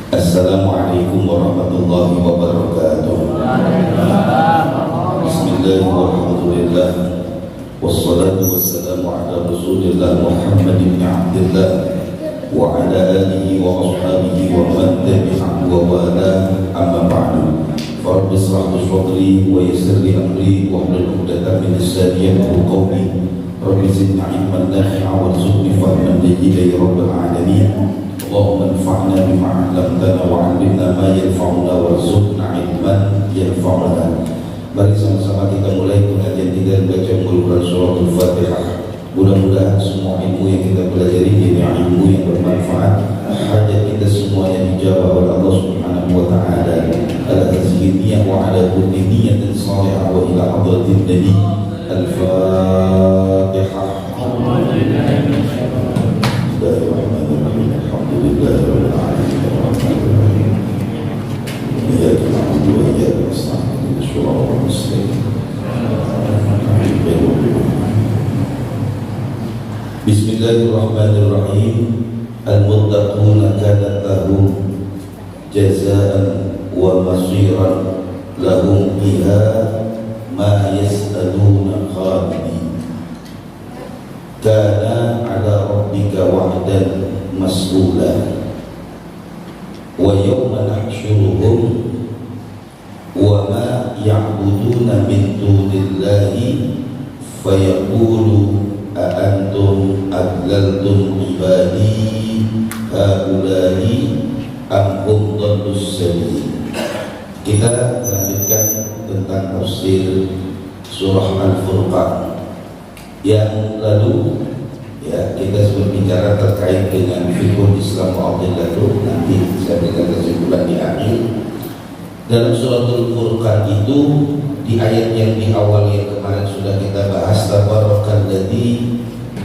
Assalamualaikum warahmatullahi wabarakatuh. Bismillahirrahmanirrahim. Wassalatu wassalamu ala Rasulillah Muhammad ibn Abdillah wa ala alihi wa ashabihi wa man tabi'ahu wa wala, amma ba'du. Rabbi ishrah li sadri wa yassir li amri wahlul 'uqdatam min lisani yafqahu qawli. Rabbi zidni 'ilman nafi'an warzuqni fahman jayyida ya rabbal alamin. Allahumma anfa'na bima 'allamtana wa 'allimna ma yanfa'una warzuqna 'ilman yanfa'una. Mari sama-sama kita mulai pengajian kita baca Al-Quran surah Al-Fatihah. Mudah-mudahan semua ilmu yang kita pelajari ini ilmu yang bermanfaat. Hajat kita semuanya dijawab oleh Allah Subhanahu wa taala. Ala tazkiyah wa ala kulli niyatin salihah wa ila hadratin nabi. Al-Fatihah. Bismillahirrahmanirrahim. Alhamdulillahirabbil alamin. Arrahmanirrahim. Iyyaka na'budu wa iyyaka nasta'in. Shurahul muslimin. Bismillahirrahmanirrahim. Al-muttaquna kanat lahum jazaa'an wa masiran lahum biha ma yas'aluna khalidin. Kana 'ala rabbika wa'dan mas'ula wa yawma nahsyuruhum wa ma ya'buduna min dunillahi fayaqulu a antum adlaltum ibadi haula'i am hum dhallus sabil. Kita lanjutkan tentang tafsir surah Al-Furqan. Yang lalu kita berbicara terkait dengan fikih Islam mu'adilatuh. Nanti saya berikan kesimpulan di akhir. Dalam surah Al-Furqan itu di ayat yang di awal yang kemarin sudah kita bahas, tabarakalladzi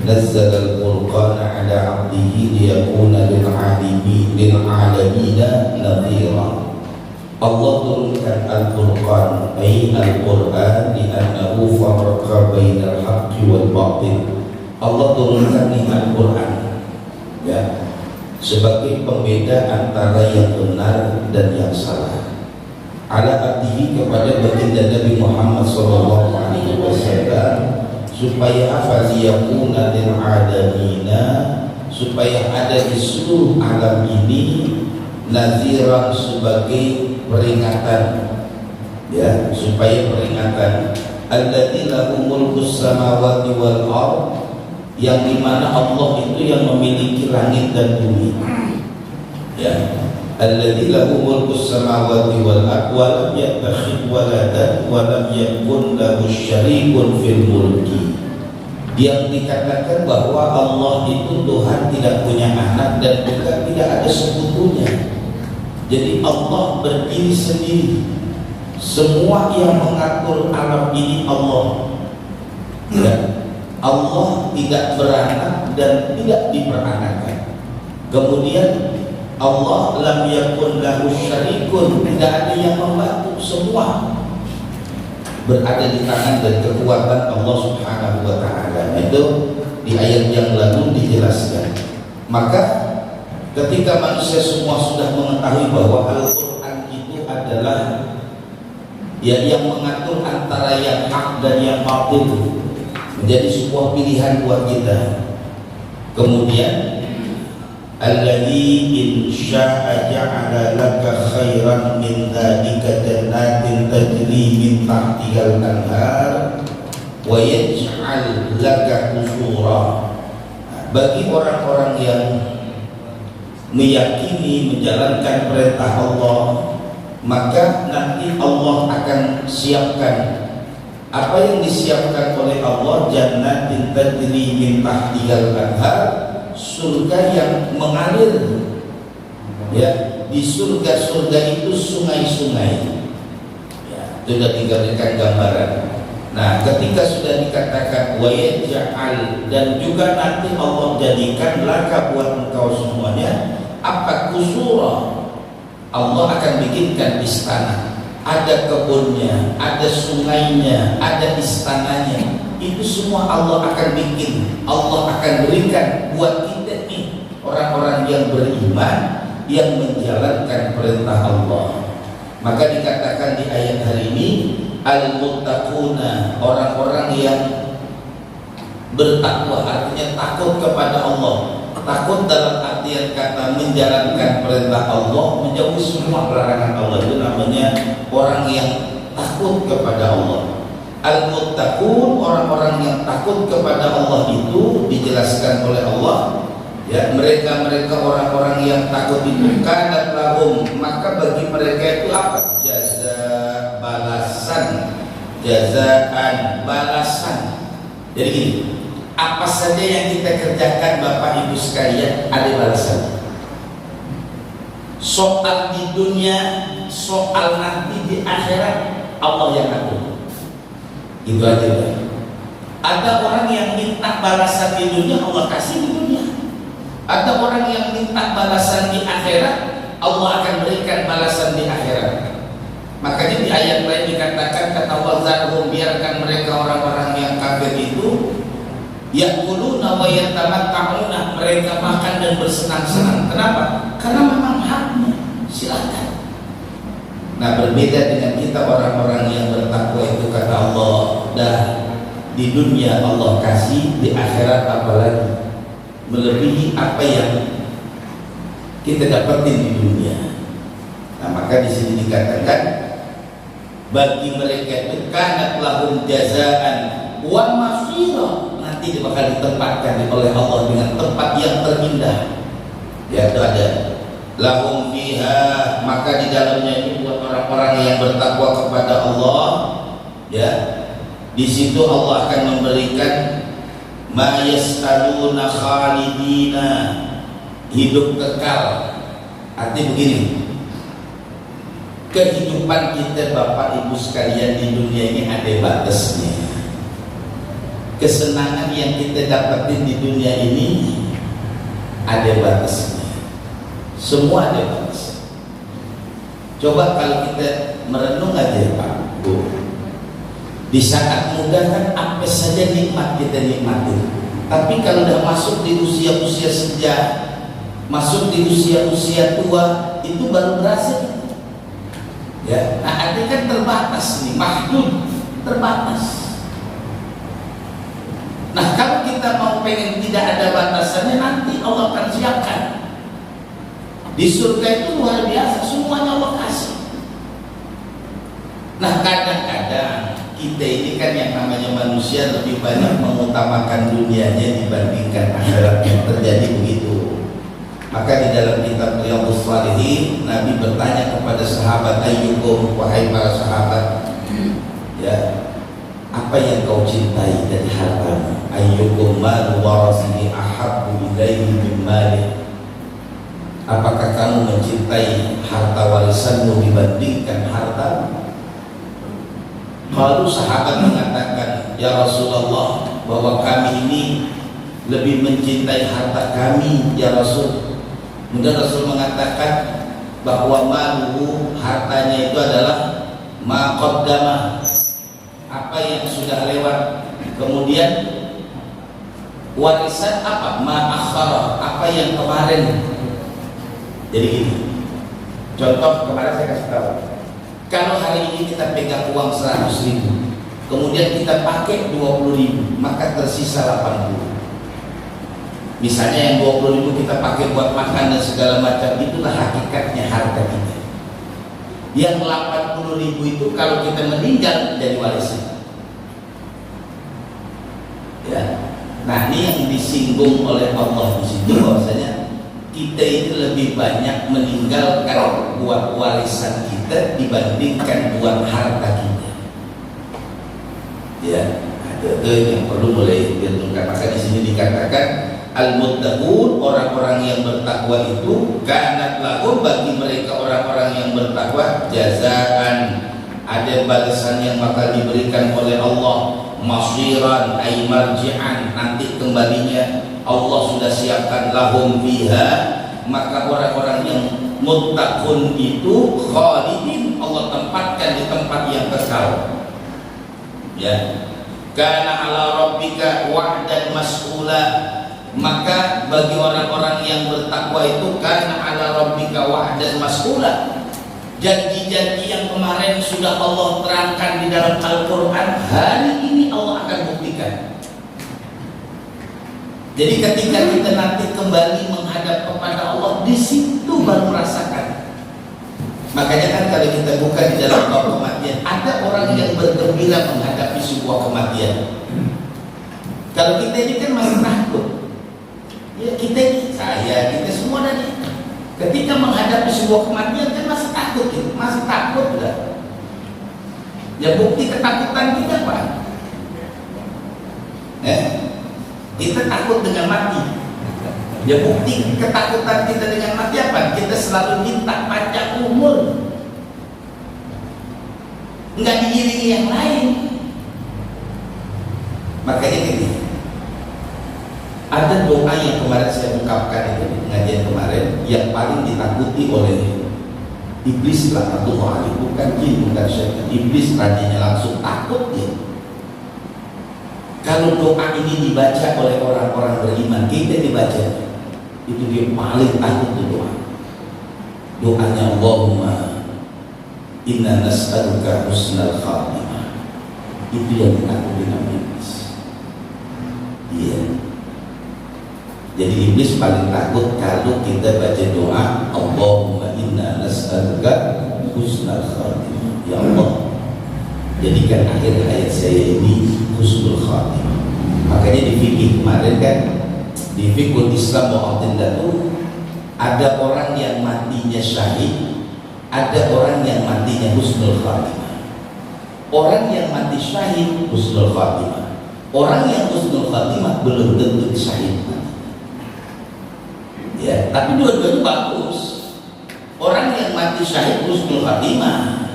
nazzala al-furqana 'ala 'abdihi liyakuna lil'alamina nadhira. Allah turunkan Al-Furqan, ay Al-Quran, li'annahu farraqa bainal haqqi wal batil. Allah turunkan di Al-Quran sebagai pembeda antara yang benar dan yang salah. Ala abdihi, kepada baginda Nabi Muhammad sallallahu alaihi wasallam, supaya afaliyakuna lil alamina, supaya ada di seluruh alam ini naziran, sebagai peringatan, supaya peringatan. Alladzi lahu mulkus samawati wal ardh, yang dimana Allah itu yang memiliki langit dan bumi. Alladzi lahu mulkus samawati wal ardh wa lam yattakhidh waladan wa lam yakun lahu syarikun fil mulki. Yang dikatakan bahwa Allah itu Tuhan, tidak punya anak dan juga tidak ada sekutunya. Jadi Allah berdiri sendiri. Semua yang mengatur alam ini Allah. Allah tidak beranak dan tidak diperanakan. Kemudian Allah lam yakun lahu syarikun, tidak ada yang membantu, semua berada di tangan dan kekuatan Allah Subhanahu wa taala. Itu di ayat yang lalu dijelaskan. Maka ketika manusia semua sudah mengetahui bahwa Al-Quran itu adalah yang mengatur antara yang hak dan yang batil, menjadi sebuah pilihan buat kita. Kemudian alladzi in syaa'a ja'ala laka khairan min dzalika jannatin tajri min tahtihal anhar wa yaj'al laka qusura. Bagi orang-orang yang meyakini menjalankan perintah Allah, maka nanti Allah akan siapkan apa yang disiapkan oleh Allah, jannatin tajri min tahtihal anhar, surga yang mengalir. Di surga-surga itu sungai-sungai. Sudah diberikan gambaran. Nah, ketika sudah dikatakan wa yaj'al, dan juga nanti Allah jadikan laka buat engkau semuanya apa kusura, Allah akan bikinkan istana, ada kebunnya, ada sungainya, ada istananya. Itu semua Allah akan bikin, Allah akan berikan buat kita nih, orang-orang yang beriman, yang menjalankan perintah Allah. Maka dikatakan di ayat hari ini al-muttaquna, orang-orang yang bertakwa, artinya takut kepada Allah. Takut dalam artian kata menjalankan perintah Allah, menjauhi semua larangan Allah. Itu namanya orang yang takut kepada Allah. Al-muttaqun, orang-orang yang takut kepada Allah itu dijelaskan oleh Allah, ya, mereka orang-orang yang takut itu kanat lahum, maka bagi mereka itu apa? Jaza, balasan, jazaan, balasan. Jadi gini, apa saja yang kita kerjakan Bapak Ibu sekalian ada balasannya. Soal di dunia, soal nanti di akhirat, Allah yang atur. Itu aja Pak. Ada orang yang minta balasan di dunia, Allah kasih di dunia. Ada orang yang minta balasan di akhirat, Allah akan berikan balasan di akhirat. Makanya di ayat lain dikatakan, kata wazarhum, biarkan mereka orang-orang yang kafir itu yaquluna wa yatamatta'una, mereka makan dan bersenang-senang. Kenapa? Karena memang haknya, silakan. Nah, berbeda dengan kita orang-orang yang bertakwa itu, kata Allah, dah di dunia Allah kasih, di akhirat apalagi melebihi apa yang kita dapatin di dunia. Nah, maka di sini dikatakan bagi mereka itu kanat lahum jazaan wa mafira, nanti bakal ditempatkan oleh Allah dengan tempat yang terindah, yaitu ada lahum fiha, maka di dalamnya ini buat orang-orang yang bertakwa kepada Allah, ya, di situ Allah akan memberikan ma yas'aluna khalidina, hidup kekal. Arti begini, kehidupan kita Bapak Ibu sekalian di dunia ini ada batasnya. Kesenangan yang kita dapatin di dunia ini ada batasnya. Semua ada batas. Coba kalau kita merenung aja Pak Bu, di saat muda kan apa saja nikmat kita nikmatin. Tapi kalau udah masuk di usia-usia senja, masuk di usia-usia tua, itu baru berasa. Ya, nah artinya kan terbatas nih, mahdud, terbatas. Nah, kalau kita mau pengen tidak ada batasannya, nanti Allah akan siapkan. Di surga itu luar biasa, semuanya Allah kasih. Nah, kadang-kadang kita ini kan yang namanya manusia lebih banyak mengutamakan dunianya dibandingkan akhirat, yang terjadi begitu. Maka di dalam kitab Riyadhus Shalihin, Nabi bertanya kepada sahabat, ayyukum, wahai para sahabat, ya, apa yang kau cintai dari hartamu? Ayyukum malu warasihi ahabbu ilaihi min malih. Apakah kamu mencintai harta warisanmu dibandingkan harta? Lalu sahabat mengatakan, ya Rasulullah, bahwa kami ini lebih mencintai harta kami, ya Rasul. Kemudian Rasul mengatakan bahwa maluhu, hartanya itu adalah ma qaddama, apa yang sudah lewat. Kemudian warisan apa? Ma akhara, apa yang kemarin. Jadi gini, contoh kemarin saya kasih tahu, kalau hari ini kita pegang uang 100.000, kemudian kita pakai 20.000, maka tersisa 80. Misalnya yang 20.000 kita pakai buat makan dan segala macam, itulah hakikatnya harta kita. Yang 80.000 itu kalau kita meninggal jadi warisan. Ya, nah ini yang disinggung oleh Allah di situ, bahwasanya kita itu lebih banyak meninggalkan buat warisan kita dibandingkan buat harta kita. Ya, itu yang perlu mulai direnungkan. Maka di sini dikatakan al-muttaqun, orang-orang yang bertakwa itu kanat lahum, bagi mereka orang-orang yang bertakwa jazaan, ada balasan yang bakal diberikan oleh Allah, masiran ay marji'an, nanti kembalinya Allah sudah siapkan lahum fiha, maka orang-orang yang muttaqun itu khalidin, Allah tempatkan di tempat yang kekal. Ya, kana ala rabbika wa'dan mas'ula, maka bagi orang-orang yang bertakwa taqwa itu kana ala rabbika wa'dan mas'ula. Janji-janji yang kemarin sudah Allah terangkan di dalam Al-Quran, hari ini Allah akan buktikan. Jadi ketika kita nanti kembali menghadap kepada Allah, di situ baru merasakan. Makanya kan kalau kita buka di dalam bab kematian, ada orang yang bergembira menghadapi sebuah kematian. Kalau kita ini kan masih takut. Ya kita ini, kita semua tadi ketika menghadapi sebuah kematian kan masih takut, masih takut lah. Ya bukti ketakutan kita apa? Kita takut dengan mati. Ya bukti ketakutan kita dengan mati apa? Kita selalu minta panjang umur, nggak diiringi yang lain. Makanya gini, ada doa yang kemarin saya ungkapkan itu di pengajian kemarin, yang paling ditakuti oleh iblis laknatullah alaihi, bukan jin, bukan syaitan. Iblis rajanya langsung takut dia. Kalau doa ini dibaca oleh orang-orang beriman, kita dibaca, itu dia paling takut tuh doa. Doanya Allahumma inna nas'aluka husnal khatimah. Itu yang ditakuti sama iblis. Iya. Jadi iblis paling takut kalau kita baca doa Allahumma inna nas'aluka husnal khatimah. Ya Allah, jadikan akhir hayat saya ini husnul khatimah. Makanya di fikih kemarin kan, di fikih Islam mu'tadilatu, ada orang yang matinya syahid, ada orang yang matinya husnul khatimah. Orang yang mati syahid husnul khatimah, orang yang husnul khatimah belum tentu syahid. Ya, tapi dua-duanya bagus. Orang yang mati syahid husnul khatimah,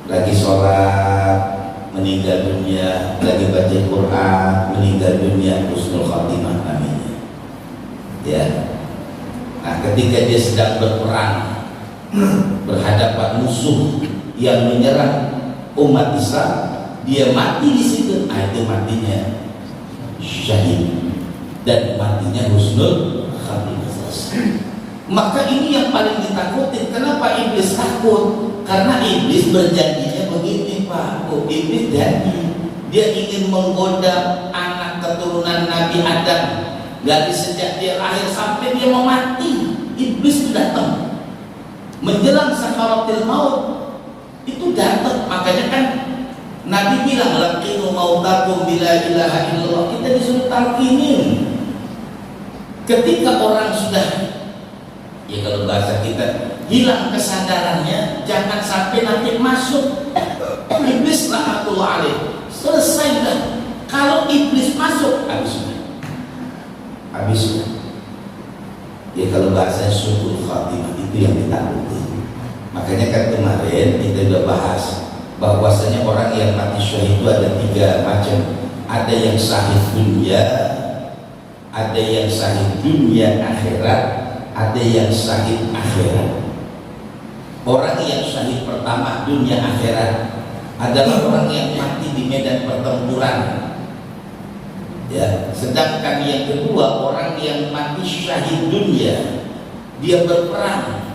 lagi sholat meninggal dunia, lagi baca Quran meninggal dunia, husnul khatimah namanya. Ya. Nah, ketika dia sedang berperang berhadapan musuh yang menyerang umat Islam, dia mati di situ, itu matinya syahid dan matinya husnul khatimah. Maka ini yang paling ditakutin. Kenapa iblis takut? Karena iblis berjanjinya begini, Pak. Iblis janji dia ingin menggoda anak keturunan Nabi Adam dari sejak dia lahir sampai dia mau mati. Iblis itu datang menjelang sakaratul maut, itu datang. Makanya kan Nabi bilang laqinu mautakum bila ilaha illallah. Kita disuruh talqinin. Ketika orang sudah, ya kalau bahasa kita, hilang kesadarannya, jangan sampai nanti masuk iblis laknatullah alaih. Selesai dah. Kalau iblis masuk, habis sudah. Habis sudah. Ya kalau bahasa syukur khatimah itu yang ditakuti. Makanya kan kemarin kita sudah bahas bahwasanya orang yang mati syahid itu ada 3 macam. Ada yang syahid dunia, ada yang syahid dunia akhirat, ada yang syahid akhirat. Orang yang syahid pertama dunia akhirat adalah orang yang mati di medan pertempuran. Ya, sedangkan yang kedua orang yang mati syahid dunia, dia berperang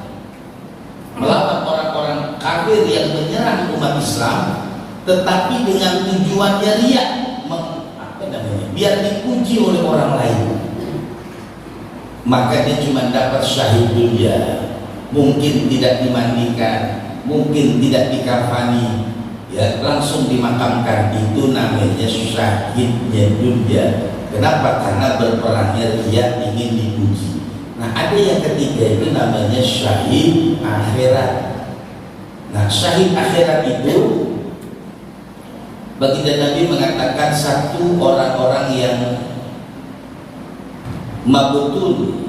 melawan orang-orang kafir yang menyerang umat Islam, tetapi dengan tujuannya riya, biar dipuji oleh orang lain. Maka dia cuma dapat syahid dunia, mungkin tidak dimandikan, mungkin tidak dikafani, ya langsung dimakamkan. Itu namanya syahidnya dunia. Kenapa? Karena berperangnya dia ingin dipuji. Nah ada yang ketiga itu namanya syahid akhirat. Nah syahid akhirat itu baginda Nabi mengatakan satu orang-orang yang mabutun,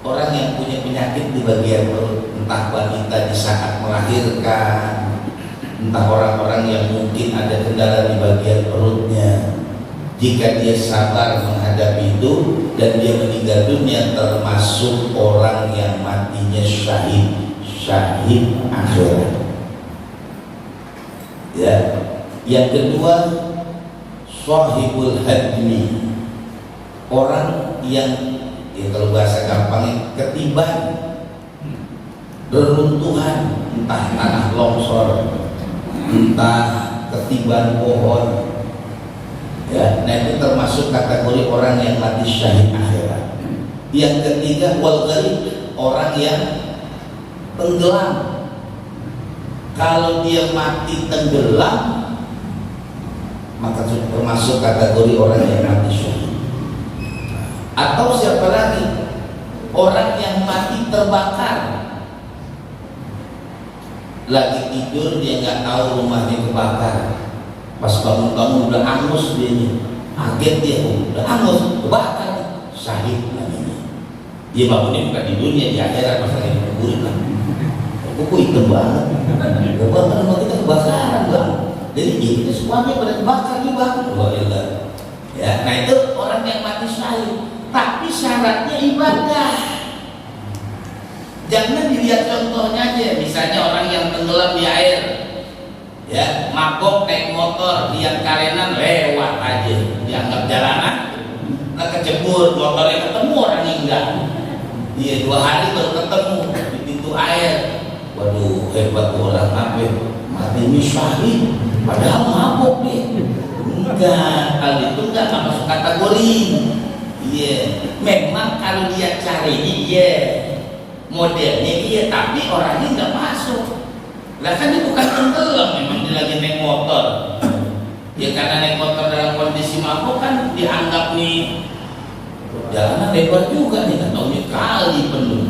orang yang punya penyakit di bagian perut, entah wanita di saat melahirkan, entah orang-orang yang mungkin ada kendala di bagian perutnya. Jika dia sabar menghadapi itu dan dia meninggal dunia, termasuk orang yang matinya syahid, syahid akhirat. Ya. Yang kedua, sahibul hadmi, orang yang ya kalau bahasa gampangnya ketiban, reruntuhan, entah tanah longsor, entah ketiban pohon, ya. Nah itu termasuk kategori orang yang mati syahid akhirat. Yang ketiga wal gharib, orang yang tenggelam. Kalau dia mati tenggelam, maka termasuk kategori orang yang mati syahid. Atau siapa lagi? Orang yang mati terbakar. Lagi tidur dia nggak tahu rumahnya kebakar. Pas bangun-bangun udah angus dia, kaget dia, udah angus, kebakar, syahid namanya. Dia bangunnya bukan di dunia, di akhirat pas lagi dikuburin lah. Kok hitam banget? Kebakar rumah kita kebakaran bang. Jadi kita semuanya pada kebakar juga. Ya, nah itu orang yang mati syahid. Tapi syaratnya ibadah. Jangan dilihat contohnya aja. Misalnya orang yang tenggelam di air, ya, mabok naik motor, lihat karenan lewat aja, dianggap jalanan, nah kecebur, motornya ketemu orang enggak. Iya 2 hari baru ketemu di pintu air. Waduh hebat orang apa? Mati syahid, padahal mabok deh. Enggak, kalau itu enggak masuk kategori. Iya, memang kalau dia cari iya, modelnya iya, tapi orangnya nggak masuk. Lah kan dia bukan tenggelam, memang dia lagi naik motor. Ya karena naik motor dalam kondisi mabuk kan dianggap nih jalanan lebar juga nih, kan taunya kali penuh.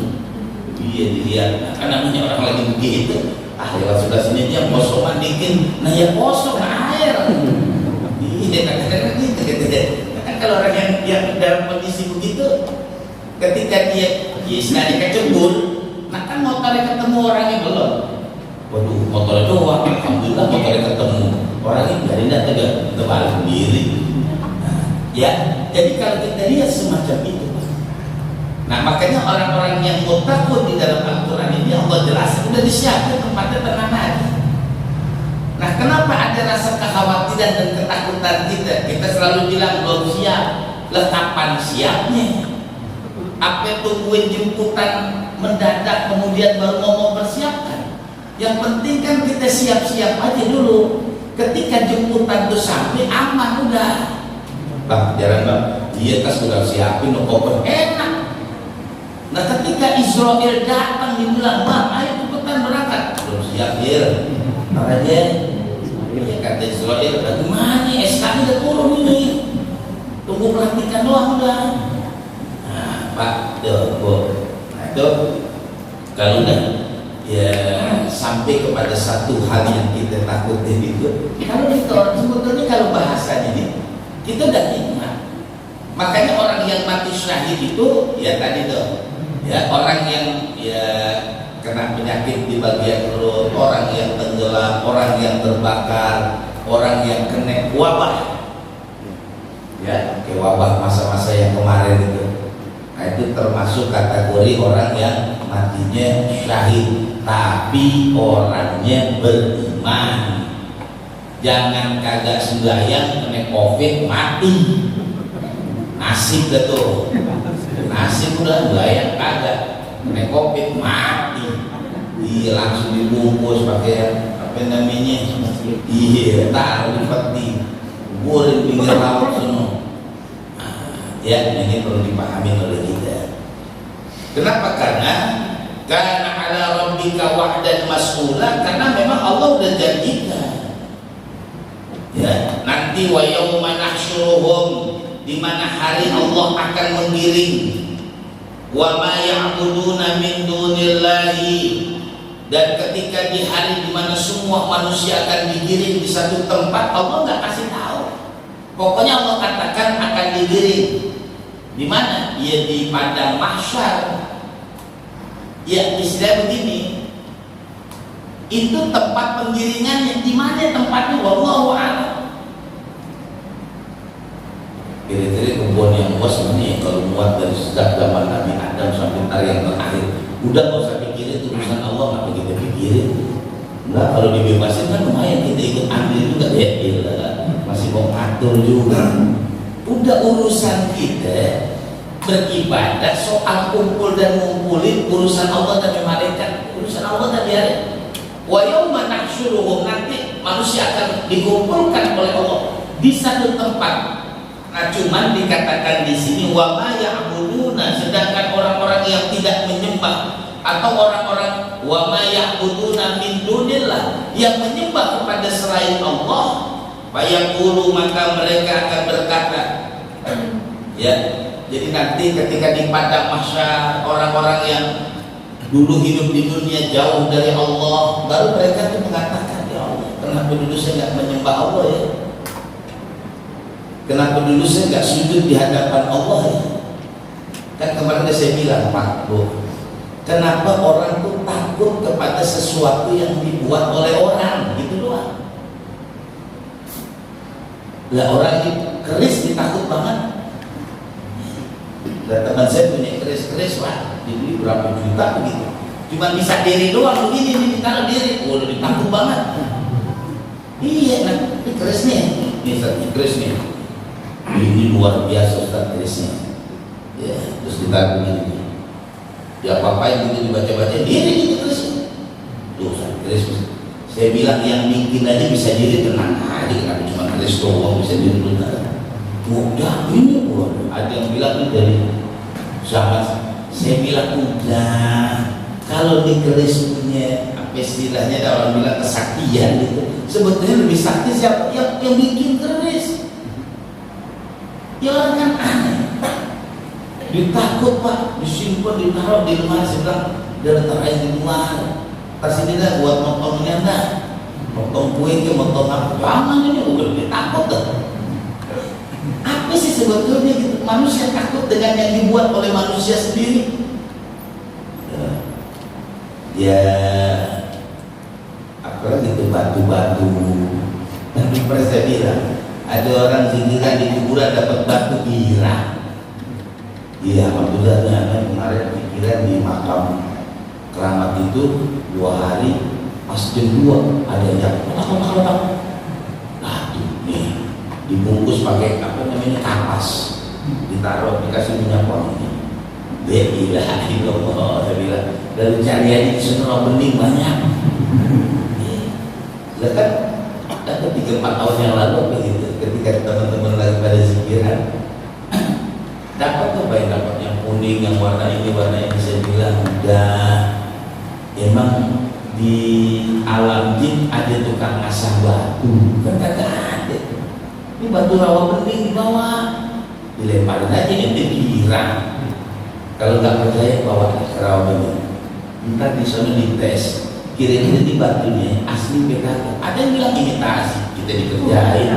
Iya dilihat, nah, kan namanya orang lagi begitu. Lewat sebelah sini dia kosong mandikin, nah ya kosong air. Iya kadang-kadang gitu. Kan kalau orang yang dalam kondisi begitu, ketika dia istilahnya kecebur, nah kan motornya ketemu orangnya belum. Waduh, motornya doang, alhamdulillah motornya ketemu. Orangnya dari datang terbalik sendiri. Nah, ya, jadi kalau kita lihat semacam itu, nah makanya orang-orang yang takut di dalam Al-Quran ini Allah jelaskan sudah disiapkan tempatnya tenang aja. Nah, kenapa ada rasa kekhawatiran dan ketakutan kita? Kita selalu bilang belum siap. Lah kapan siapnya? Apa tungguin jemputan mendadak kemudian baru ngomong persiapkan? Yang penting kan kita siap-siap aja dulu. Ketika jemputan itu sampai aman udah. Bang, jalan bang. Iya tas sudah siapin koper enak. Nah ketika Israel datang dibilang bang, ayo cepetan berangkat. Belum siap ya. Makanya ya kata Israel, bagaimana SK-nya udah turun ini? Tunggu pelantikan doang udah. Nah Pak, nah itu kalau udah ya sampai kepada satu hal yang kita takutin itu, kalau itu sebetulnya kalau bahasanya ini kita udah nikmat. Makanya orang yang mati syahid itu ya tadi tuh, ya orang yang ya kena penyakit di bagian perut, orang yang tenggelam, orang yang terbakar, orang yang kena wabah, ya kayak wabah masa-masa yang kemarin itu. Nah itu termasuk kategori orang yang matinya syahid, tapi orangnya beriman. Jangan kagak sembahyang kena covid mati, nasib betul, nasib udah sembahyang kagak kena covid mati, iya langsung dibungkus pakai apa namanya, iya taruh di peti, kuburin pinggir laut semua. Ya ini perlu dipahami oleh kita. Kenapa? Karena ala rabbika wa'dan mas'ula, karena memang Allah udah janjikan. Ya, nanti wa yauma nahsyuruhum, di mana hari Allah akan menggiring wa ma ya'buduna min dunillahi, dan ketika di hari di mana semua manusia akan digiring di satu tempat, Allah nggak kasih tahu. Pokoknya Allah katakan akan digiring di mana? Ya di padang mahsyar. Ya istilah begini, itu tempat penggiringannya di mana tempatnya? Wallahu a'lam. Kira-kira kebun yang luas ini kalau muat dari sejak zaman Nabi Adam sampai hari yang terakhir, udah nggak usah pikirin itu urusan Allah, nggak kita pikirin. Enggak, kalau dibebasin kan lumayan kita ikut ambil juga ya, masih mau ngatur juga. Udah urusan kita beribadah soal kumpul dan ngumpulin urusan Allah dan malaikat, urusan Allah dan dia. Wa yauma nahsyuruhum, nanti manusia akan dikumpulkan oleh Allah di satu tempat. Nah, cuman dikatakan di sini wa ma ya'buduna, sedangkan orang-orang yang tidak menyembah atau orang-orang wa ma ya'buduna min dunillah, yang menyembah kepada selain Allah, fayaqulu, maka mereka akan berkata, ya. Jadi nanti ketika di padang mahsyar orang-orang yang dulu hidup di dunia jauh dari Allah, baru mereka tuh mengatakan, ya Allah, kenapa dulu saya nggak menyembah Allah ya? Kenapa dulu saya nggak sujud di hadapan Allah ya? Kan kemarin saya bilang, Pak, Bu, kenapa orang tuh takut kepada sesuatu yang dibuat oleh orang, gitu doang. Lah orang keris ditakut banget. Dan teman saya punya keris-keris, Pak, dibeli berapa juta begitu, cuma bisa diri doang begini, ini ditaruh diri, udah ditakut banget. Iya, nah ini keris nih, ini keris nih, ini luar biasa Ustaz kerisnya, ya, terus ditaruh begini, ya apa-apa yang gitu dibaca-baca diri gitu kerisnya, tuh Ustaz keris. Saya bilang yang bikin aja bisa diri, tenang aja, kenapa cuma keris doang bisa diri benar. Udah ini, ada yang bilang ini dari sahabat. Saya bilang udah, kalau di keris punya apa istilahnya, ada orang bilang kesaktian gitu. Sebetulnya lebih sakti siapa yang bikin keris? Ya orang kan aneh, ditakut Pak, disimpan, ditaruh di rumah. Saya bilang dia taruh di luar, kasih dia buat motongnya, dah motong kue ke motong apa, jangan ini udah ditakut dah. Apa sih sebetulnya gitu? Manusia takut dengan yang dibuat oleh manusia sendiri. Ya, apalagi itu batu-batu. Nanti pernah saya bilang, ada orang zikirkan di kuburan dapat batu gila. Iya, alhamdulillah kemarin pikiran di makam keramat itu 2 hari, pas jam 2 ada yang kotak-kotak batu nih, dibungkus pakai apa namanya kapas, ditaruh dikasih minyak wangi. Bila ilallah, saya bilang dari cariannya di Sunro Bening banyak. Kan ada 3-4 tahun yang lalu begitu, ketika teman-teman lagi pada zikiran, dapat apa yang dapat, yang kuning, yang warna ini, warna ini. Saya bilang udah, emang di alam jin ada tukang asah batu, kan kagak ada. Ini batu rawa bening di bawah, dilemparin aja ente kira. Kalau nggak percaya bawa ke rawa bening, ntar di sana dites, kira-kira di batunya asli beda. Ada yang bilang imitasi, kita dikerjain.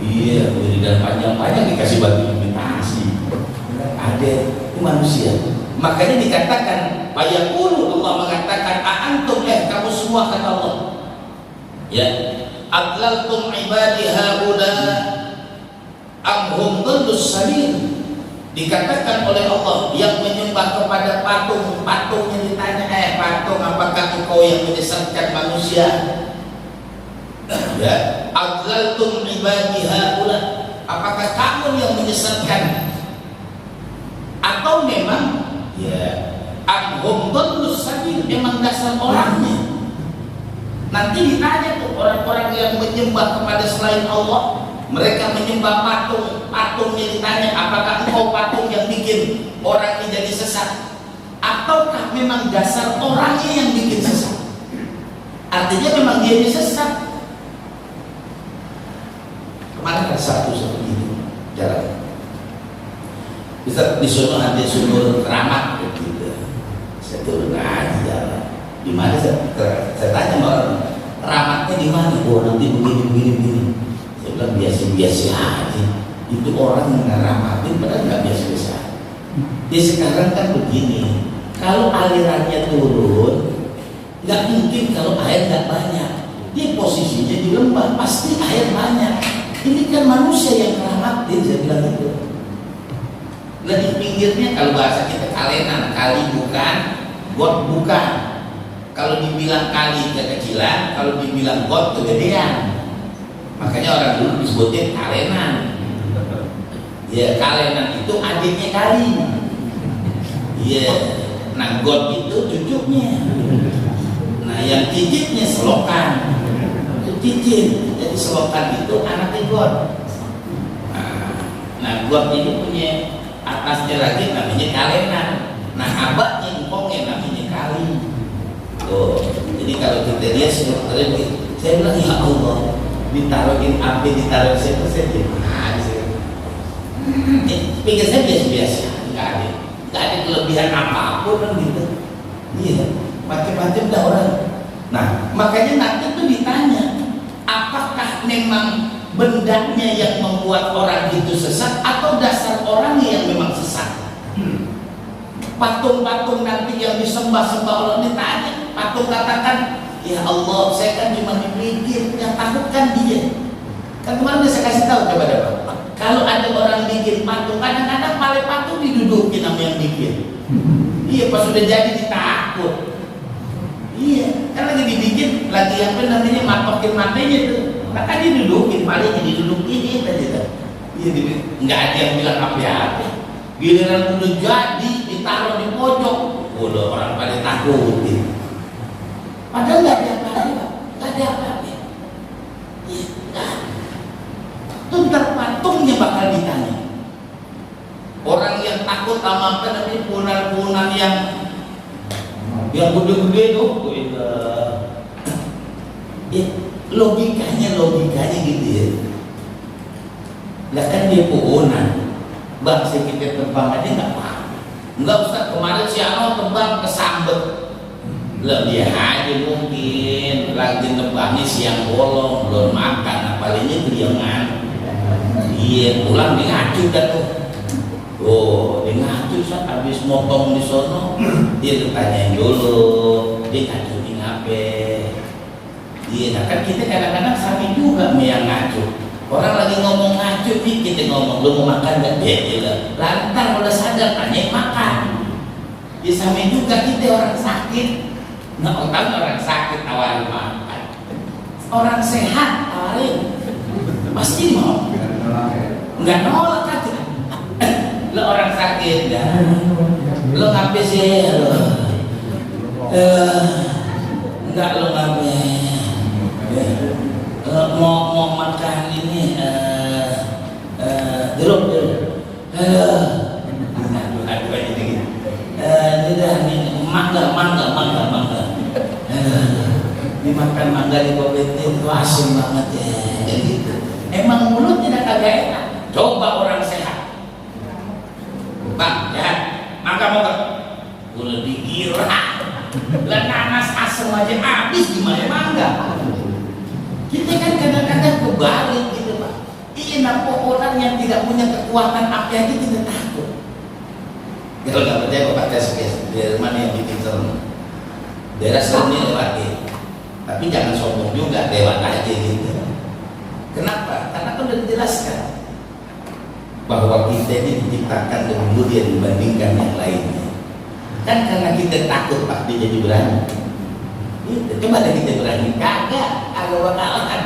Iya, dan panjang-panjang dikasih batu imitasi. Ada, itu manusia. Makanya dikatakan fayaqulu, Allah mengatakan antum kamu semua, kata Allah, ya, adlaltum ibadi haula am hum dhallus sabil. Dikatakan oleh Allah, yang menyembah kepada patungnya ditanya, patung, apakah engkau yang menyesatkan manusia? Ya, adlaltum ibadi haula, apakah kamu yang menyesatkan? Atau memang ya am-hum dhallus sabil, memang dasar orangnya. Nanti ditanya tuh orang-orang yang menyembah kepada selain Allah, mereka menyembah patungnya ditanya, apakah engkau patung yang bikin orang ini jadi sesat? Ataukah memang dasar orangnya yang bikin sesat? Artinya memang dia ini sesat. Kemarin ada satu seperti itu jalan. Bisa di sana ada sumur keramat gitu. Saya turun aja jalan. Di mana saya tanya orang, keramatnya di mana? Oh, nanti begini. Saya bilang biasa-biasa aja. Itu orang yang ngeramatin padahal nggak biasa-biasa. Dia sekarang kan begini, kalau alirannya turun, nggak mungkin kalau air nggak banyak. Dia posisinya di lembah, pasti air banyak. Ini kan manusia yang ngeramatin, saya bilang itu. Nah di pinggirnya, kalau bahasa kita kalenan, kali bukan, got bukan. Kalau dibilang kali kekecilan, kalau dibilang got kegedean. Makanya orang dulu disebutnya kalenan. Ya, Kalenan itu adiknya Kali. Iya, nah God itu cucunya. Nah yang cicitnya Selokan. Itu cicit. Jadi Selokan itu anaknya God. Nah God ini punya atasnya lagi namanya Kalenan. Nah abadnya empongnya namanya Kali. Tuh, jadi kalau kita lihat sebenarnya saya bilang ya Allah, ditaruhin api, ditaruhin siapa saja. Pikir saya biasa-biasa, nggak ada kelebihan apapun kan gitu. Iya, macam-macam dah orang. Nah, makanya nanti tuh ditanya, apakah memang bendanya yang membuat orang itu sesat atau dasar orang yang memang sesat? Patung-patung nanti yang disembah-sembah orang ditanya, patung katakan, ya Allah, saya kan cuma dipikir, yang takut kan dia. Kan kemarin saya kasih tahu kepada Bapak. Kalau ada orang bikin patung, kadang-kadang paling patung didudukin sama yang bikin. Iya, pas sudah jadi ditakut. Iya, kan lagi dibikin, lagi apa namanya matokin matanya tuh. Maka didudukin, palingnya didudukin aja tuh. Iya, nggak ada yang bilang apa-apa. Giliran udah jadi, ditaruh di pojok, udah orang pada takutin. Padahal nggak ada apa-apa, nggak ada apa-apa. Iya, nggak. Ntar patungnya bakal ditanya. Orang yang takut sama apa namanya punan-punan yang gede-gede tuh, ya, logikanya gitu ya. Lah kan dia punan, bangsa kita terbang aja nggak paham. Nggak usah kemarin si Ano terbang ke Sambet, lebih aja mungkin lagi terbangnya siang bolong belum makan, apalagi keliangan. Iya, pulang dia ngacu dah tuh. Oh, dia ngacu saat habis motong di sono, dia ditanyain dulu, dia ngacu di ngape. Iya, nah kan kita kadang-kadang sama juga yang ngacu. Orang lagi ngomong ngacu nih, kita ngomong, lu mau makan gak? Dia lantar udah sadar, tanya makan. Ya sama juga kita orang sakit. Nah, orang sakit tawarin makan. Orang sehat tawarin, pasti mau. Nggak nolak aja. Lo orang sakit dah. Lo ngapain sih lo? Enggak, lo ngapain? Mau makan ini jeruk. Mangga. Dimakan mangga di kopetin itu asin banget ya. Gitu. Emang mulutnya kagak enak. Coba orang sehat, Bang, ya, mangga mau gak? Udah dikira, lah nanas asem aja habis gimana mangga? Kita kan kadang-kadang kebalik gitu Pak. Ini nampak orang yang tidak punya kekuatan apa aja kita takut. Kalau nggak percaya Bapak tes dari mana yang bikin serem? Daerah seremnya lewatin, tapi jangan sombong juga, lewat aja gitu. Kenapa? Karena kan udah dijelaskan bahwa kita ini diciptakan lebih mulia dibandingkan yang lainnya. Kan karena kita takut Pak dia jadi berani. Coba deh kita berani, kagak bakalan.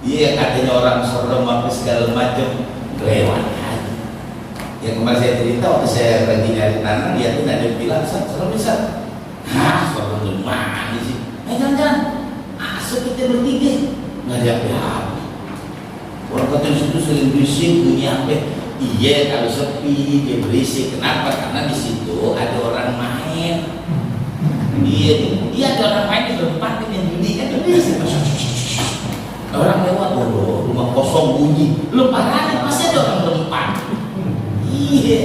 Iya katanya orang serem apa segala macam lewat aja. Yang kemarin saya cerita waktu saya lagi nyari tanah, dia tuh ada bilang serem bisa. Hah, serem gimana sih? Jangan, asal kita bertiga nggak ada apa-apa. Orang kata di situ sering berisik, bunyi apa? Iya, kalau sepi dia berisik. Kenapa? Karena di situ ada orang main. Iya ada orang main di tempat yang judi kan berisik. Orang lewat, oh rumah kosong bunyi. Lu parahnya pasti ada orang berempat. Iya,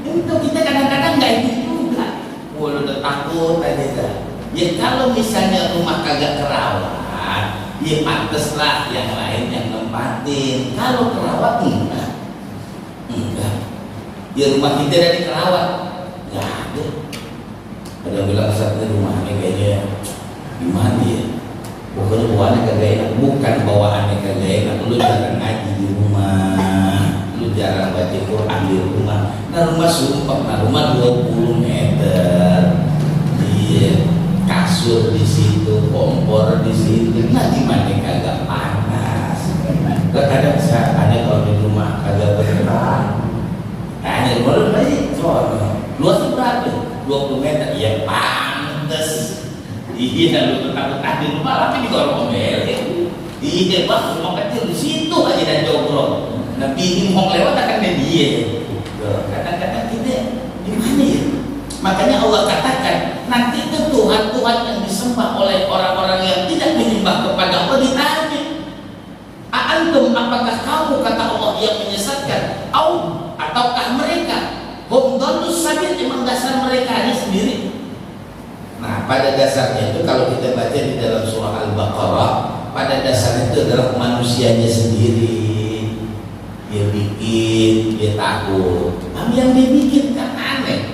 itu kita kadang-kadang nggak itu juga. Wah, lu udah takut aja dah. Ya kalau misalnya rumah kagak kerawat, ya pantes lah yang lain yang nempatin. Kalau kerawat enggak. Ya rumah kita dari kerawat nggak ada. Ada yang bilang satu rumahnya kayaknya gimana ya? Pokoknya bawaannya kagak enak. Bukan bawaannya kagak enak, lu jarang ngaji di rumah, lu jarang baca Quran di rumah. Nah rumah sumpah, nah rumah 20 meter. Iya. Kasur di situ, kompor di situ, nah gimana kagak panas? Kadang saya tanya kalau di rumah kagak bergerak, Luasnya berapa? 20 meter. Ya pantes. Iya, lu takut di rumah tapi di gorong melek. Iya, bang, rumah kecil di situ aja dan jogrok. Nah, bingung mau lewat akan dia. Kadang-kadang kita gimana ya? Makanya Allah katakan nanti itu Tuhan yang disembah oleh orang-orang yang tidak menyembah kepada Allah ditanya, "Antum apakah kamu," kata Allah, "yang menyesatkan? Ataukah mereka? Hum dallus sabil, emang dasar mereka ini sendiri." Nah, pada dasarnya itu kalau kita baca di dalam surah Al-Baqarah, pada dasarnya itu adalah manusianya sendiri. Dia bikin, dia takut. Tapi yang dia bikin kan aneh.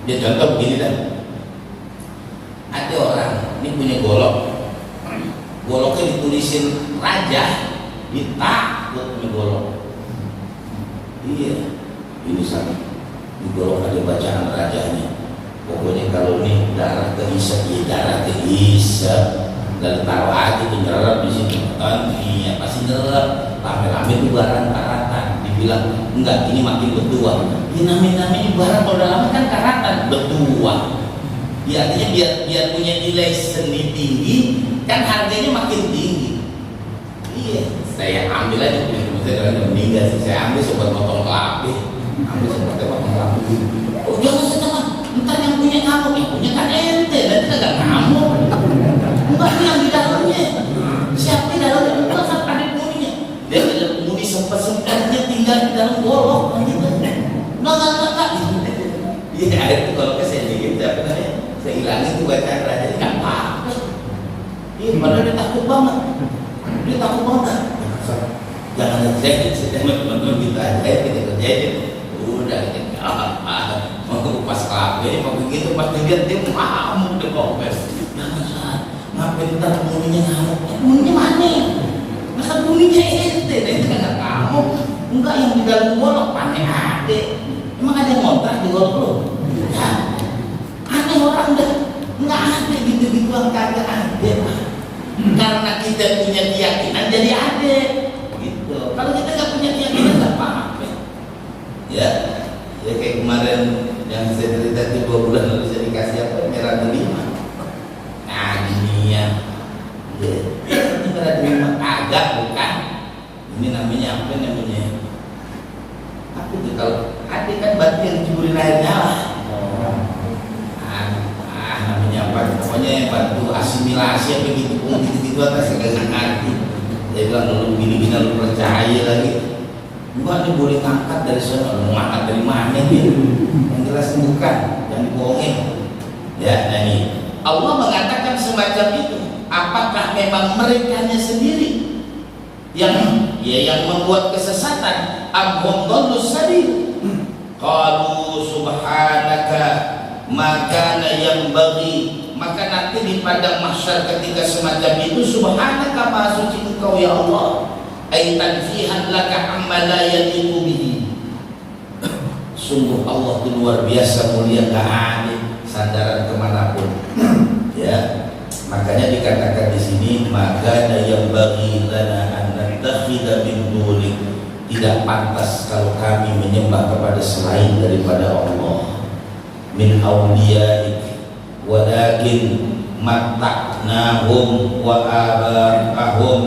Ya contoh begini dah. Ada orang ini punya golok. Goloknya ditulisin raja, ditakut punya golok. Iya, ini sama. Di golok ada bacaan rajanya. Pokoknya kalau ini darah kehisap, ya darah kehisap. Dan taruh aja penyerap di sini. Iya pasti nyerap. Rame-rame itu barang karatan. Dibilang enggak, ini makin berdua. Ini namanya barang kalau udah lama kan karatan berdua. Ya artinya biar punya nilai seni tinggi, kan harganya makin tinggi. Iya, saya ambil aja punya teman saya udah meninggal. Saya ambil sobat motong kelapa. Ambil sobat motong kelapa. Oh jangan jangan. Entar yang punya kamu, yang punya kan ente. Nanti kagak kamu. Enggak, ini yang di dalamnya. Siapa di dalamnya? Enggak, kan ada penghuninya. Dia ada penghuni sempat-sempatnya tinggal di dalam golok. Enggak. Iya, itu kalau saya bikin apa namanya? Saya hilangin itu bacaan raja, jadi nggak apa-apa. Iya, padahal dia takut banget. Dia takut banget. Jangan terjadi, teman-teman kita aja kita kerjain. Udah, kita apa? Mau kupas kelapa, mau begitu pas dilihat dia mau udah kompes. Ngapain ntar penghuninya ngamuk? Penghuninya mana? Masa penghuninya ente? Ente kagak kamu? Enggak, yang di dalam golok aneh ada. Emang ada yang ngontrak di golok lo? Ya, aneh orang dah. Enggak ada gitu-gituan kagak ada. Karena kita punya keyakinan jadi ada. Gitu. Kalau kita nggak punya keyakinan nggak apa-apa. Ya kayak kemarin yang saya cerita 2 bulan lalu saya dikasih apa? Merah delima. Ini berarti memang agak bukan. Ini namanya apa namanya? Apa itu kalau ada kan batu yang diceburin air nyala. Namanya apa? Pokoknya batu asimilasi apa gitu. Gitu atas segala ngerti. Dia bilang lu gini lu percaya lagi. Enggak, ini boleh ngangkat dari sana. Lu ngangkat dari mana nih? Yang jelas bukan, jangan dibohongin. Ya, nah ini Allah mengatakan semacam itu. Apakah memang merekanya sendiri yang membuat kesesatan? Am-hum dallus sabil. Qalu subhanaka ma kana yanbaghi. Maka nanti di padang mahsyar ketika semacam itu, subhanaka maha suci engkau ya Allah, ay tanfihan laka amma la yaliqu bihi. Sungguh Allah itu luar biasa mulia, enggak ada sandaran kemanapun. Ya, makanya dikatakan di sini maka yang bagi lana an nattakhidha min dunik, tidak pantas kalau kami menyembah kepada selain daripada Allah, min awliyaik, walakin matta'nahum wa aba'ahum,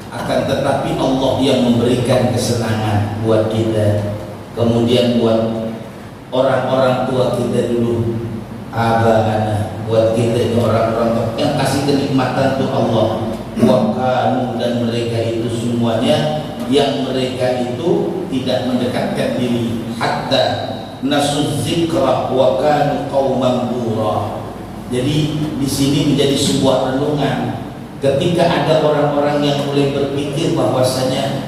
akan tetapi Allah yang memberikan kesenangan buat kita, kemudian buat orang-orang tua kita dulu, aba'ana, buat kita ini orang-orang yang kasih kenikmatan itu Allah. Wakanu, dan mereka itu semuanya yang mereka itu tidak mendekatkan diri, hatta nasuz zikra wa kanu qauman bura. Jadi di sini menjadi sebuah renungan ketika ada orang-orang yang mulai berpikir bahwasanya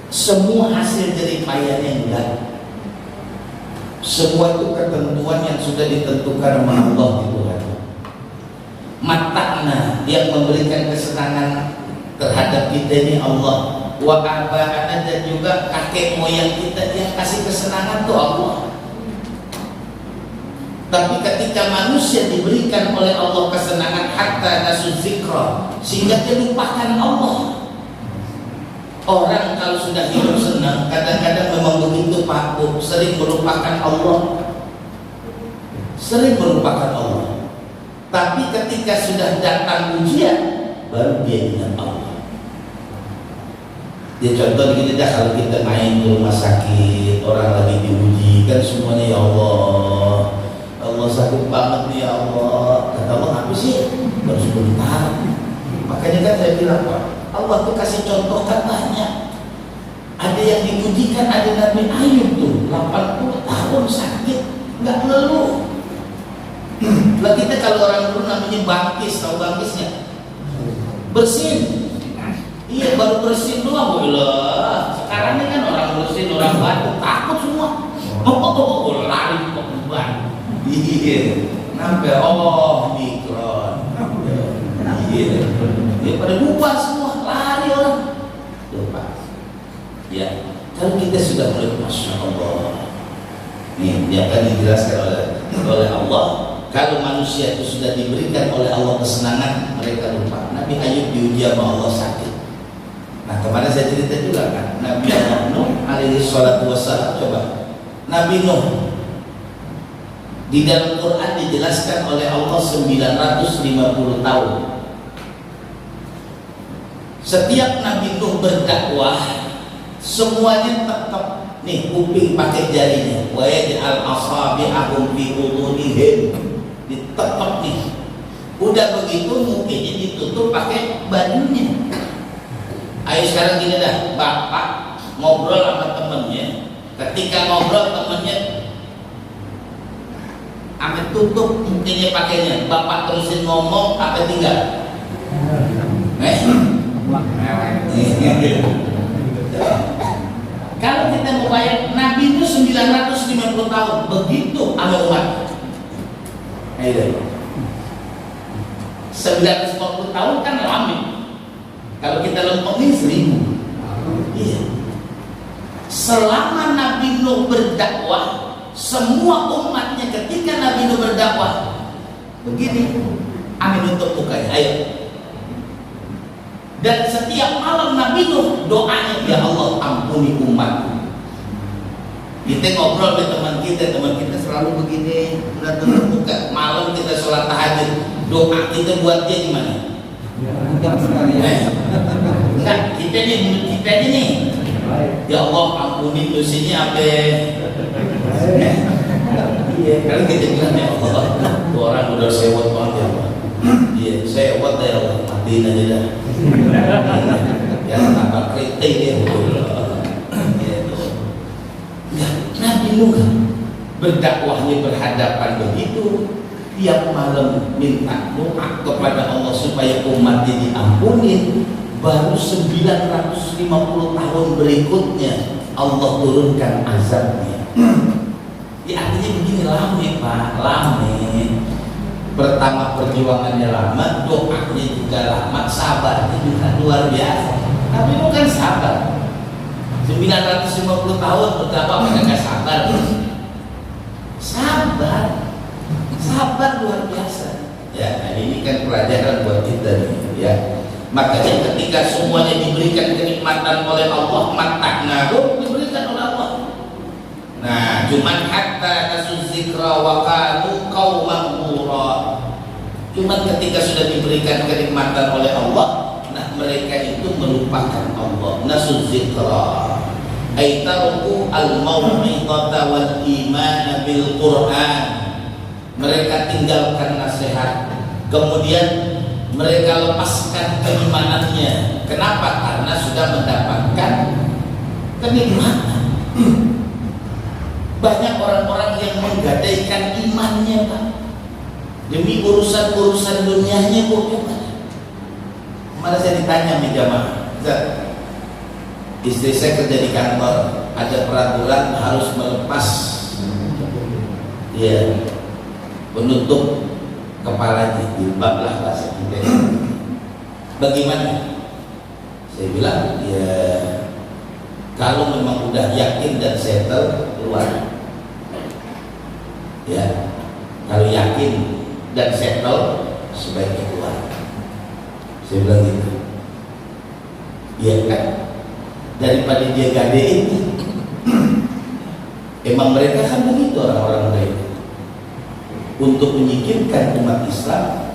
semua hasil jerih payahnya enggak. Semua itu ketentuan yang sudah ditentukan oleh Allah gitu kan. Mata'na, yang memberikan kesenangan terhadap kita ini Allah. Wa aba'ana, dan juga kakek moyang kita yang kasih kesenangan tuh Allah. Tapi ketika manusia diberikan oleh Allah kesenangan, hatta nasu zikra, sehingga dia lupakan Allah. Orang kalau sudah hidup senang, kadang-kadang memang begitu Pak Bu, sering melupakan Allah. Sering melupakan Allah. Tapi ketika sudah datang ujian, baru dia ingat Allah. Ya contoh gini dah, kalau kita main ke rumah sakit, orang lagi diuji, kan semuanya ya Allah, Allah sakit banget nih ya Allah. Kata Allah apa sih? Baru sebentar. Makanya kan saya bilang Pak, Allah tuh kasih contoh kan banyak. Ada yang diujikan, ada Nabi Ayub tuh 80 tahun sakit, nggak ngeluh. Lah kita kalau orang dulu namanya bangkis, tahu bangkisnya? Bersin. Iya baru bersin doang boleh. Sekarang ini kan orang bersin, orang batu takut semua. Lari ke kuburan. Iya. Sampai mikron. Iya. Dia pada bubar semua, lari orang. Lupa. Ya. Kalau kita sudah mulai masya Allah. Nih, dia akan dijelaskan oleh Allah. Kalau manusia itu sudah diberikan oleh Allah kesenangan, mereka lupa. Nabi Ayub diuji sama Allah sakit. Nah kemarin saya cerita juga kan, Nabi Nuh alaihi salatu wassalam. Coba Nabi Nuh di dalam Quran dijelaskan oleh Allah 950 tahun. Setiap Nabi Nuh berdakwah, semuanya tetap nih kuping pakai jarinya, wa yaj'al asabi'ahum fi udunihim, ditetap nih. Udah begitu mukanya ditutup pakai bajunya. Ayo sekarang gini dah, bapak ngobrol sama temennya, ketika ngobrol temennya sampai tutup mukanya pakainya, bapak terusin ngomong apa tinggal? Kalau kita mau bayar, Nabi itu 950 tahun begitu sama umat. Ayo 950 tahun kan lama. Kalau kita lempengin 1000. Iya. Selama Nabi Nuh berdakwah, semua umatnya ketika Nabi Nuh berdakwah begini, amin untuk mukanya, ayo. Dan setiap malam Nabi Nuh doanya, ya Allah ampuni umatku. Kita ngobrol dengan teman kita selalu begini, udah tutup muka. Malam kita sholat tahajud, doa kita buat dia gimana? Enggak, kita nih, ya Allah ampuni dosanya apa? Iya, kalau kita bilang ya Allah, tuh orang udah sewot banget ya Allah. Iya, sewot ya Allah, matiin aja dah. Ya tambah kritik dia. Nabi Nuh berdakwahnya berhadapan begitu, tiap malam minta doa kepada Allah supaya umatnya diampuni. Baru 950 tahun berikutnya Allah turunkan azabnya. Ya artinya begini, lama Pak, lama. Pertama perjuangannya lama, doanya juga lama, sabarnya juga luar biasa. Tapi bukan sabar. 950 tahun betapa mereka sabar. Sabar luar biasa. Ya, nah ini kan pelajaran buat kita nih, ya. Makanya ketika semuanya diberikan kenikmatan oleh Allah, mata'nahu diberikan oleh Allah. Nah, cuman hatta nasu zikra wa kanu qauman bura. Cuman ketika sudah diberikan kenikmatan oleh Allah, nah mereka itu melupakan Allah. Nasu zikra ay taruku al-mau'izata wal iman bil Qur'an. Mereka tinggalkan nasihat, kemudian mereka lepaskan keimanannya. Kenapa? Karena sudah mendapatkan kenikmatan. Banyak orang-orang yang menggadaikan imannya Pak, demi urusan-urusan dunianya bukan. Kemarin saya ditanya nih jamaah, istri saya kerja di kantor, ada peraturan harus melepas ya penutup kepalanya, jilbab lah bahasa kita. Bagaimana? Saya bilang ya kalau memang udah yakin dan settle, keluar. Ya, kalau yakin dan settle, sebaiknya keluar. Saya bilang gitu. Iya kan? daripada dia gadein. Emang mereka kan begitu orang-orang mereka, untuk menyingkirkan umat Islam,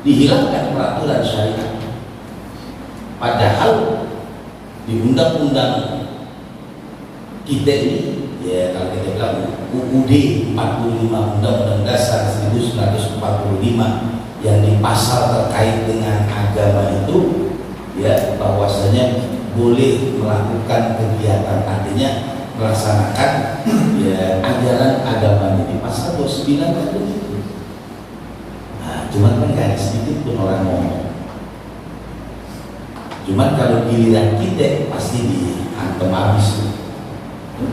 dihilangkan peraturan syariat. Padahal di undang-undang kita ini, ya kalau kita bilang UUD 45, Undang-Undang Dasar 1945, yang di pasal terkait dengan agama itu, ya bahwasanya boleh melakukan kegiatan, artinya melaksanakan ya ajaran agama di pasal 29 kan begitu. Nah, cuman kan gak ada sedikit pun orang ngomong. Cuman kalau giliran kita pasti dihantam habis.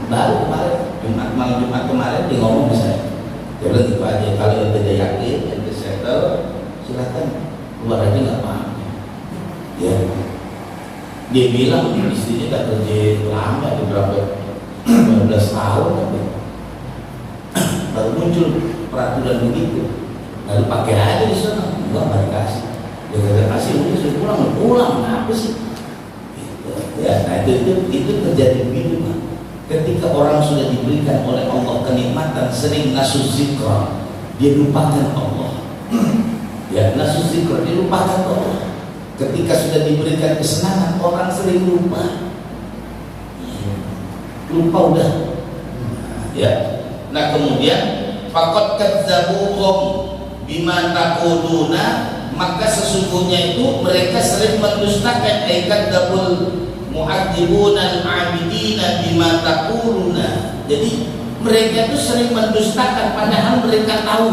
Baru kemarin, malam Jumat kemarin dia ngomong ke saya, dia bilang gitu aja, kalau ente yakin, ente settle, silahkan keluar aja nggak apa-apa. Ya, dia bilang istrinya tak kerja lama, berapa 15 tahun, tapi baru muncul peraturan begitu. Lalu pakai aja di sana, nggak dikasih. Dia kata kasih, udah saya pulang, apa sih? Gitu. Ya, nah itu terjadi begitu, Pak. Ketika orang sudah diberikan oleh Allah kenikmatan, sering nasus zikra, dia lupakan Allah. Ya, nasus zikra, dia lupakan Allah. Ketika sudah diberikan kesenangan, orang sering lupa. Lupa udah. Ya. Nah kemudian faqad kadzabuhum bima taquluna, maka sesungguhnya itu mereka sering mendustakan ayat dabul mu'adzibuna al-'abidina bima taquluna. Jadi mereka itu sering mendustakan padahal mereka tahu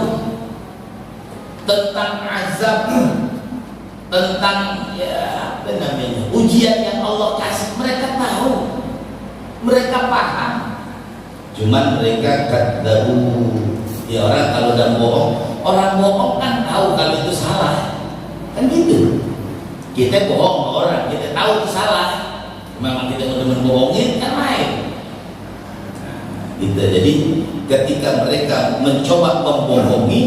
tentang azab, tentang ya apa namanya, ujian yang Allah kasih. Mereka tahu, mereka paham, cuman mereka kadzabu. Ya orang kalau udah bohong, orang bohong kan tahu kalau itu salah, kan gitu. Kita bohong sama orang, kita tahu itu salah, memang kita benar-benar bohongin kan lain. Gitu. Jadi ketika mereka mencoba membohongi,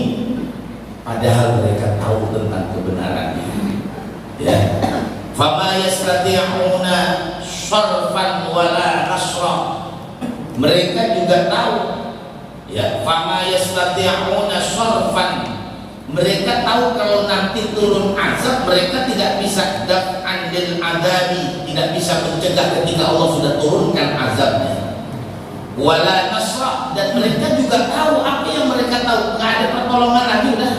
padahal mereka tahu tentang kebenarannya. Ya, fama yastati'una syarfan wala nasra. Mereka juga tahu, ya, fama yastati'una syarfan. Mereka tahu kalau nanti turun azab, mereka tidak bisa daf'an lil adabi, tidak bisa mencegah ketika Allah sudah turunkan azabnya. Wala nasra, dan mereka juga tahu apa yang mereka tahu, nggak ada pertolongan lagi udah.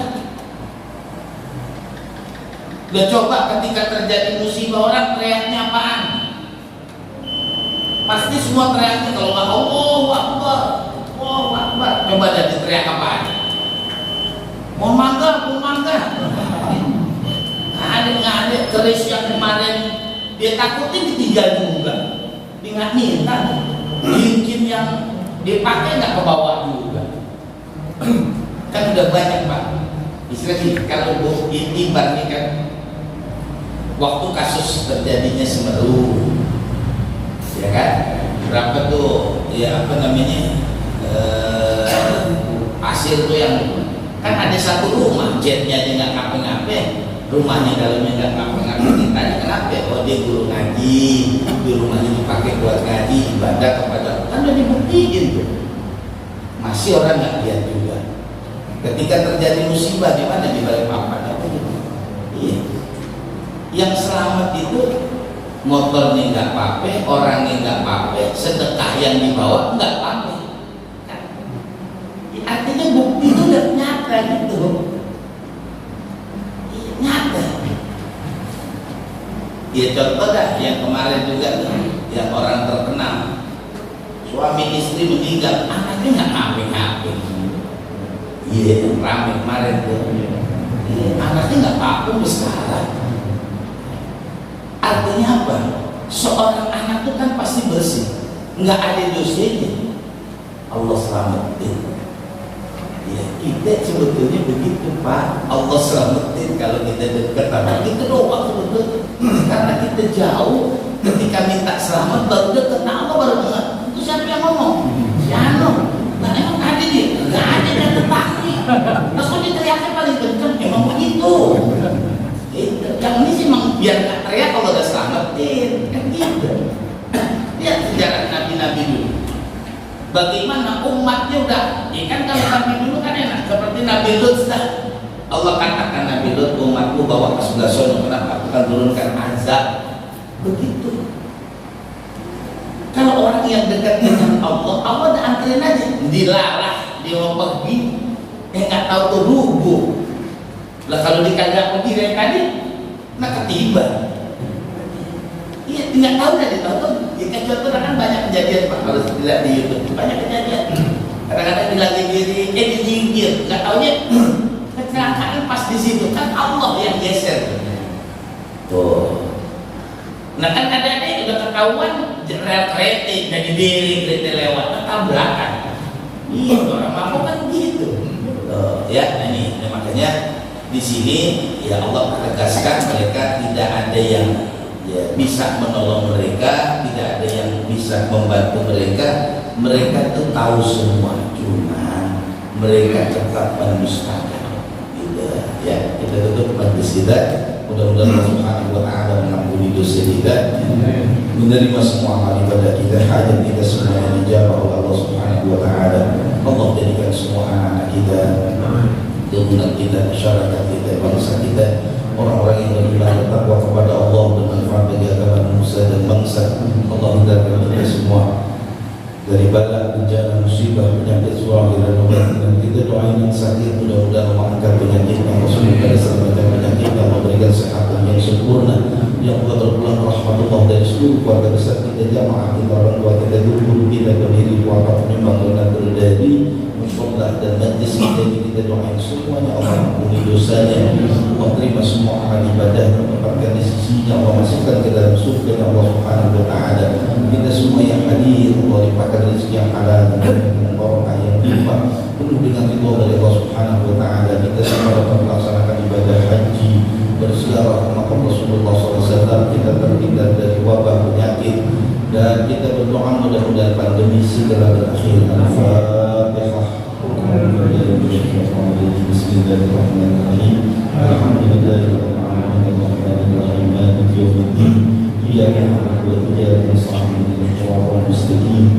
Udah coba ketika terjadi musibah orang teriaknya apaan? Pasti semua teriaknya kalau nggak Allahu Akbar, Allahu Akbar. Coba jadi teriak apaan? Mau mangga. Nggak ada. Keris yang kemarin dia takutin ditinggal juga, dia nggak minta. Mungkin yang dipakai nggak ke bawah juga. Kan udah banyak Pak. Istilahnya kalau ibar nih kan, waktu kasus terjadinya Semeru, ya kan, berapa tuh ya apa namanya pasir tuh yang kan ada satu rumah jetnya dia nggak ngapain, rumahnya dalamnya nggak ngapain, ditanya kenapa? Oh dia guru ngaji, di rumahnya dipakai buat ngaji, ibadah kepada, kan udah dibuktiin tuh, masih orang nggak lihat juga. Ketika terjadi musibah di mana, di balik papan apa gitu? Iya. Yang selamat itu motornya nggak apa-apa, orangnya nggak apa-apa, sedekah yang dibawa nggak apa-apa. Artinya bukti itu udah nyata gitu, nyata. Ya contoh dah yang kemarin juga tuh, yang orang terkenal, suami istri meninggal, anaknya nggak ngapain-ngapain. Iya, ramai kemarin tuh. Anaknya nggak apa-apa sekarang. Artinya apa? Seorang anak itu kan pasti bersih, nggak ada dosanya. Allah selamatin. Ya, kita sebetulnya begitu Pak. Allah selamatin kalau kita dekat sama kita doang sebetulnya. Karena kita jauh, ketika minta selamat baru dekat. Nah Allah baru dengar. Itu siapa yang ngomong? Si Ano. Nah emang ada dia? Nggak ada yang tetangga. Terus kok diteriaknya paling kenceng? Emang begitu. Yang ini sih memang biar nggak teriak kalau udah selamatin kan gitu. bagaimana umatnya udah, ya kan kalau Nabi dulu kan enak seperti Nabi Lut dah. Allah katakan Nabi Lut, umatku bawa ke sebelah sono, kenapa? Aku akan turunkan azab. Begitu. Kalau orang yang dekat dengan Allah, Allah udah anterin aja, dilarang, dia mau pergi, nggak tahu tuh rubuh. Lah kalau dikagak pergi dari tadi, nak ketiban. Iya, nggak tahu dah dia tahu tuh. Ya contoh kan banyak kejadian Pak, kalau dilihat di YouTube banyak kejadian. Kadang-kadang dilagi diri, dijinggir, nggak taunya kecelakaan pas di situ kan Allah yang geser. Tuh. Nah kan ada yang udah ketahuan rel kereta jadi diri kereta lewat tabrakan. Iya, orang mabuk kan gitu. Ya, ini makanya di sini ya Allah tegaskan mereka tidak ada yang ya, bisa menolong mereka, tidak ada yang bisa membantu mereka. Mereka itu tahu semua, cuma mereka tetap mendustakan. Gitu. Ya, kita tutup majlis kita. Mudah-mudahan Allah Subhanahu wa taala mengampuni dosa kita, menerima semua amal ibadah kita, hajat kita semuanya dijawab oleh Allah Subhanahu wa taala. Allah jadikan semua anak-anak kita, keturunan kita, masyarakat kita, bangsa kita, orang-orang yang beriman bertakwa kepada Allah, bermanfaat bagi agama manusia dan bangsa. Allah hindarkan kita semua dari bala, bencana, musibah, penyakit, suami dan obat. Kita doain yang sakit, mudah-mudahan Allah angkat penyakitnya, Rasulullah pada saat penyakit, Allah berikan kesehatan yang sempurna, yang Allah terpulang rahmatullah dari seluruh keluarga besar kita, jamaah kita, orang tua kita, guru kita, pendiri, wafat, penyembang dan berdiri, musyolah dan majlis kita ini kita doain semuanya Allah ampuni dosanya, Allah terima semua amal ibadah, menempatkan di sisinya, Allah masukkan ke dalam surga Allah Subhanahu wa taala. Kita semua yang hadir, Allah limpahkan rezeki yang halal dengan barokah yang limpah, penuh dengan ridha dari Allah Subhanahu wa taala. Kita semua dapat melaksanakan ibadah haji, berziarah ke makam Rasulullah SAW, kita terhindar dari wabah penyakit, dan kita berdoa mudah-mudahan pandemi segera berakhir. Al-Fatihah. Bismillahirrahmanirrahim. Alhamdulillahirabbil alamin. Iyyaka na'budu wa iyyaka nasta'in. Ihdinas siratal mustaqim.